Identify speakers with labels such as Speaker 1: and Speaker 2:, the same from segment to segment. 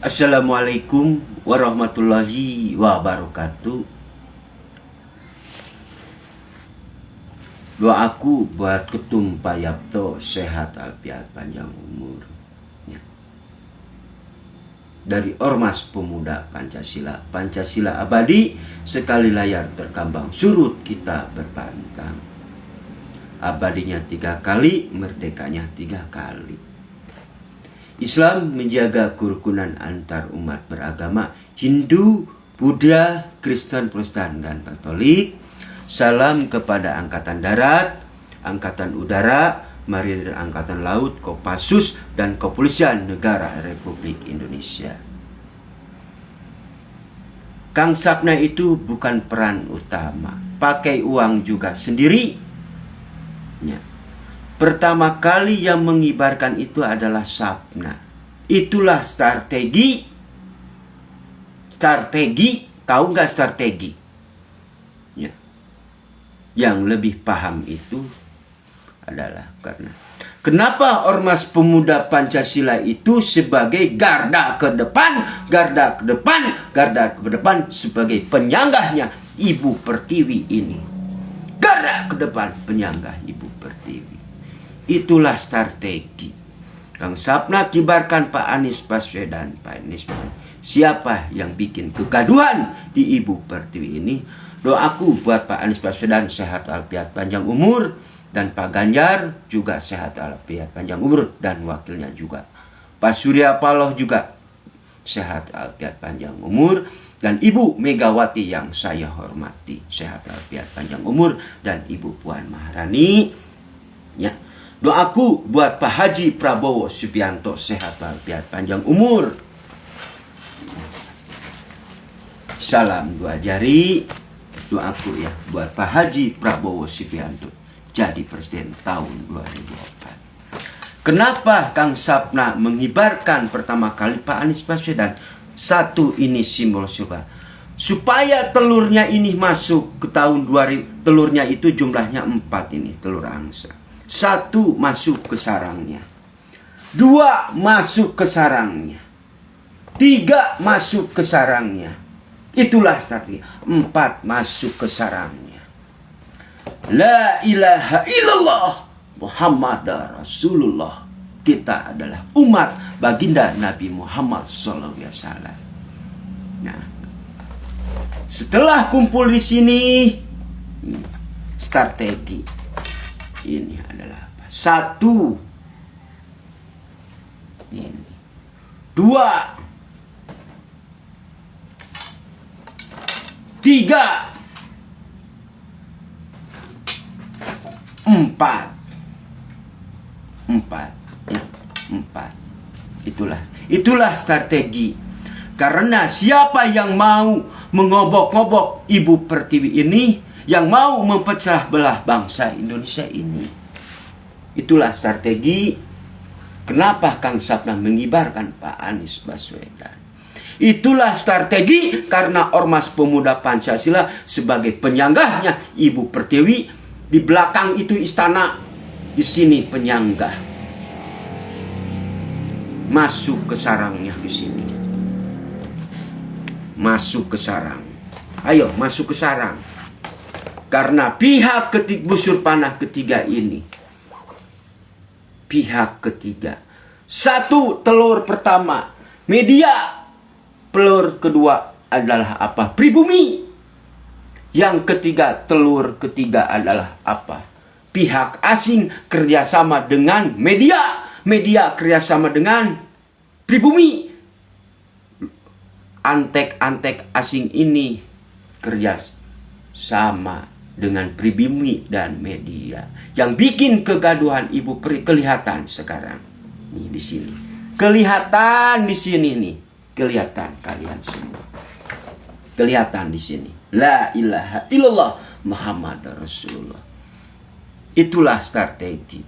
Speaker 1: Assalamualaikum warahmatullahi wabarakatuh. Doaku buat Ketum Pak Yapto sehat alfiat panjang umur. Dari Ormas Pemuda Pancasila, Pancasila abadi, sekali layar terkambang, surut kita berpantang. Abadinya 3 kali, merdekanya 3 kali. Islam menjaga kerukunan antar umat beragama Hindu, Buddha, Kristen, Protestan, dan Katolik. Salam kepada Angkatan Darat, Angkatan Udara, Marinir Angkatan Laut, Kopassus, dan Kepolisian Negara Republik Indonesia. Kang Sapna itu bukan peran utama, pakai uang juga sendiri. Pertama kali yang mengibarkan itu adalah Sapna. Itulah strategi. Tahu nggak strategi? Ya. Yang lebih paham itu adalah karena kenapa Ormas Pemuda Pancasila itu sebagai garda ke depan sebagai penyanggahnya Ibu Pertiwi ini. Garda ke depan penyanggah Ibu Pertiwi. Itulah strategi. Kang Sapna kibarkan Pak Anies Baswedan. Pak Anies, siapa yang bikin kegaduhan di Ibu Pertiwi ini? Doaku buat Pak Anies Baswedan sehat alfiat panjang umur, dan Pak Ganjar juga sehat alfiat panjang umur, dan wakilnya juga Pak Surya Paloh juga sehat alfiat panjang umur, dan Ibu Megawati yang saya hormati sehat alfiat panjang umur, dan Ibu Puan Maharani. Ya. Doaku buat Pak Haji Prabowo Subianto sehat walafiat panjang umur. Salam 2 jari. Doaku ya buat Pak Haji Prabowo Subianto jadi presiden tahun 2004. Kenapa Kang Sapna mengibarkan pertama kali Pak Anies Baswedan? Satu, ini simbol surga. Supaya telurnya ini masuk ke tahun 2000, telurnya itu jumlahnya 4 ini, telur angsa. 1 masuk ke sarangnya, 2 masuk ke sarangnya, 3 masuk ke sarangnya. Itulah strategi. 4 masuk ke sarangnya. La ilaha illallah Muhammad Rasulullah. Kita adalah umat baginda Nabi Muhammad SAW. Nah, setelah kumpul di sini, strategi ini adalah apa? 1, ini 2, 3, 4. 4. Itulah strategi. Karena siapa yang mau mengobok-ngobok Ibu Pertiwi ini, yang mau memecah belah bangsa Indonesia ini. Itulah strategi kenapa Kang Sapna mengibarkan Pak Anies Baswedan. Itulah strategi karena Ormas Pemuda Pancasila sebagai penyanggahnya Ibu Pertiwi. Di belakang itu istana, di sini penyanggah. Masuk ke sarangnya di sini. Masuk ke sarang. Ayo masuk ke sarang. Karena pihak busur panah ketiga ini, pihak ketiga, 1 telur pertama media, telur kedua adalah apa? Pribumi. Yang ketiga, telur ketiga adalah apa? Pihak asing kerjasama dengan media, media kerjasama dengan pribumi. Antek-antek asing ini kerjasama dengan pribumi dan media. Yang bikin kegaduhan Ibu Peri kelihatan sekarang. Nih di sini. Kelihatan di sini nih. Kelihatan kalian semua. Kelihatan di sini. La ilaha illallah Muhammad Rasulullah. Itulah strategi.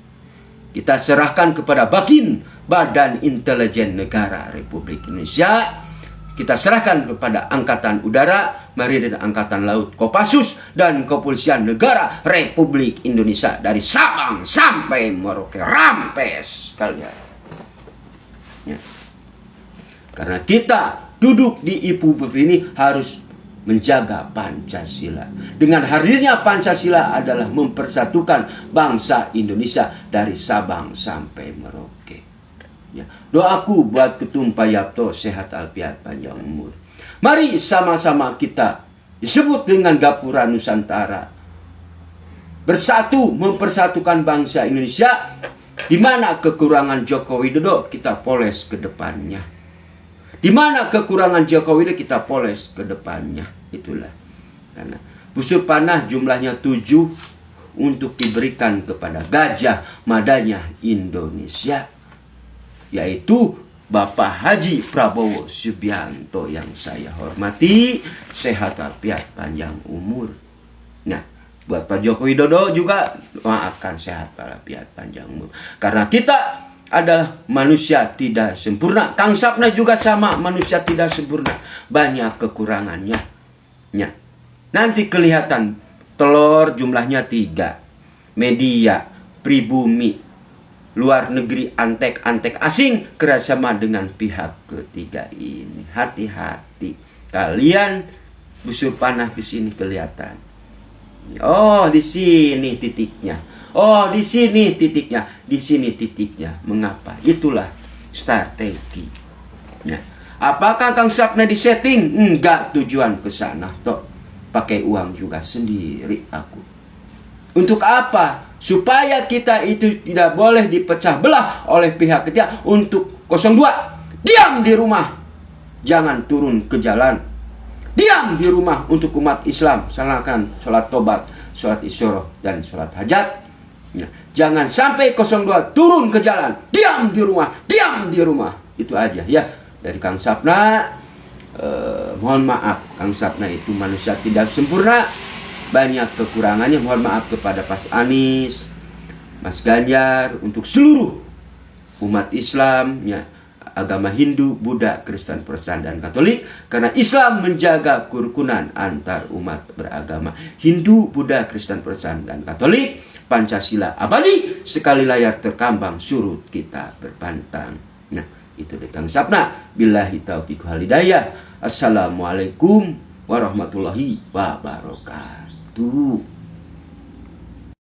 Speaker 1: Kita serahkan kepada BAKIN, Badan Intelijen Negara Republik Indonesia. Kita serahkan kepada Angkatan Udara, Marinir Angkatan Laut, Kopassus, dan Kepolisian Negara Republik Indonesia dari Sabang sampai Merauke. Rampes kalian. Ya. Karena kita duduk di IPUBEP ini harus menjaga Pancasila. Dengan hadirnya Pancasila adalah mempersatukan bangsa Indonesia dari Sabang sampai Merauke. Ya, doaku buat Ketum Pak Yapto sehat alfiat panjang umur. Mari sama-sama kita disebut dengan Gapura Nusantara. Bersatu mempersatukan bangsa Indonesia, di mana kekurangan Joko Widodo kita poles ke depannya. Di mana kekurangan Joko Widodo kita poles ke depannya. Itulah. Karena busur panah jumlahnya 7 untuk diberikan kepada Gajah Madanya Indonesia, yaitu Bapak Haji Prabowo Subianto yang saya hormati, sehat walafiat panjang umur. Nah, buat Pak Joko Widodo juga doakan sehat walafiat panjang umur. Karena kita adalah manusia tidak sempurna. Kang Sapna juga sama, manusia tidak sempurna. Banyak kekurangannya. Ya. Nanti kelihatan telur jumlahnya 3. Media, pribumi, luar negeri, antek-antek asing kerjasama dengan pihak ketiga ini. Hati-hati. Kalian busur panah di sini kelihatan. Oh, di sini titiknya. Oh, di sini titiknya. Di sini titiknya. Mengapa? Itulah strategi. Ya. Apakah Kang Sapna disetting? Enggak, tujuan ke sana. Toh, pakai uang juga sendiri aku. Untuk apa? Supaya kita itu tidak boleh dipecah belah oleh pihak ketiga. Untuk 02, diam di rumah. Jangan turun ke jalan. Diam di rumah untuk umat Islam. Laksanakan sholat tobat, sholat isyoroh, dan sholat hajat. Ya. Jangan sampai 02 turun ke jalan. Diam di rumah. Diam di rumah. Itu aja ya. Dari Kang Sapna, mohon maaf, Kang Sapna itu manusia tidak sempurna, banyak kekurangannya. Mohon maaf kepada Mas Anies, Mas Ganjar, untuk seluruh umat Islam, ya, agama Hindu, Buddha, Kristen, Protestan, dan Katolik. Karena Islam menjaga kerukunan antar umat beragama Hindu, Buddha, Kristen, Protestan, dan Katolik. Pancasila abadi, sekali layar terkambang, surut kita berpantang. Nah, itu dari Kang Sapna. Billahi taufiq wal hidayah. Assalamualaikum warahmatullahi wabarakatuh.